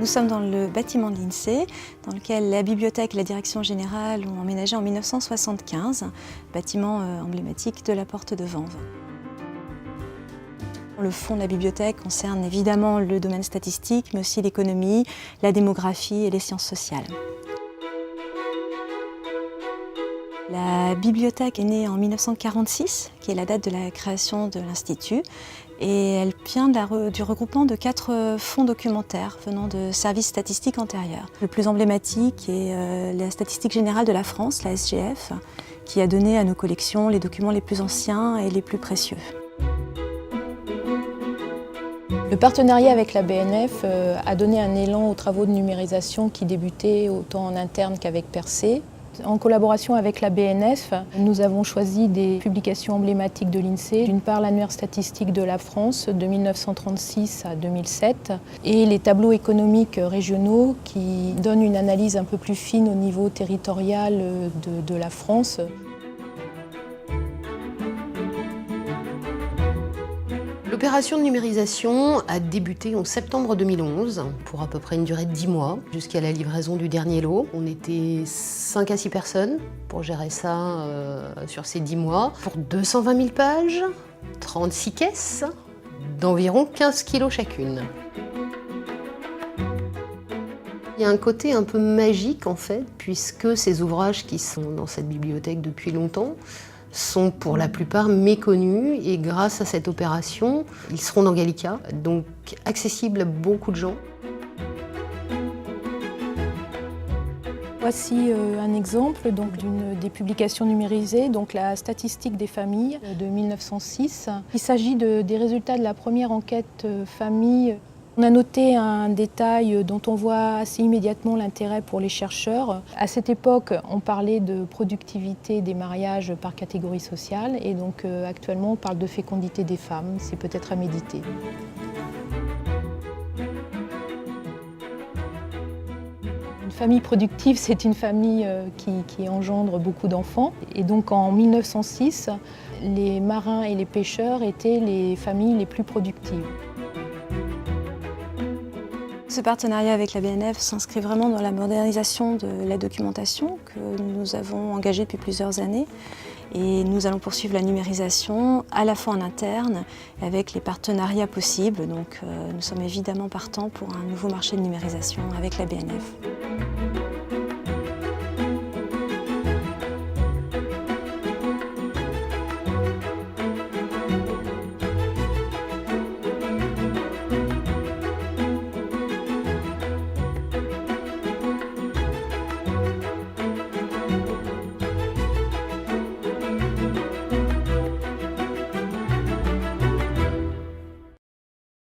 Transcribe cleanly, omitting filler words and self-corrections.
Nous sommes dans le bâtiment de l'INSEE, dans lequel la bibliothèque et la direction générale ont emménagé en 1975, bâtiment emblématique de la porte de Vanves. Le fond de la bibliothèque concerne évidemment le domaine statistique, mais aussi l'économie, la démographie et les sciences sociales. La bibliothèque est née en 1946, qui est la date de la création de l'Institut, et elle vient du regroupement de 4 fonds documentaires venant de services statistiques antérieurs. Le plus emblématique est la Statistique générale de la France, la SGF, qui a donné à nos collections les documents les plus anciens et les plus précieux. Le partenariat avec la BNF a donné un élan aux travaux de numérisation qui débutaient autant en interne qu'avec Percé. En collaboration avec la BNF, nous avons choisi des publications emblématiques de l'INSEE. D'une part, l'annuaire statistique de la France de 1936 à 2007 et les tableaux économiques régionaux qui donnent une analyse un peu plus fine au niveau territorial de la France. L'opération de numérisation a débuté en septembre 2011 pour à peu près une durée de 10 mois jusqu'à la livraison du dernier lot. On était 5 à 6 personnes pour gérer ça sur ces 10 mois. Pour 220 000 pages, 36 caisses, d'environ 15 kilos chacune. Il y a un côté un peu magique en fait, puisque ces ouvrages qui sont dans cette bibliothèque depuis longtemps sont pour la plupart méconnus et grâce à cette opération, ils seront dans Gallica, donc accessibles à beaucoup de gens. Voici un exemple d'une des publications numérisées, donc la statistique des familles de 1906. Il s'agit des résultats de la première enquête famille. On a noté un détail dont on voit assez immédiatement l'intérêt pour les chercheurs. À cette époque, on parlait de productivité des mariages par catégorie sociale et donc actuellement on parle de fécondité des femmes. C'est peut-être à méditer. Une famille productive, c'est une famille qui engendre beaucoup d'enfants. Et donc en 1906, les marins et les pêcheurs étaient les familles les plus productives. Ce partenariat avec la BNF s'inscrit vraiment dans la modernisation de la documentation que nous avons engagée depuis plusieurs années. Et nous allons poursuivre la numérisation à la fois en interne avec les partenariats possibles. Donc nous sommes évidemment partants pour un nouveau marché de numérisation avec la BNF.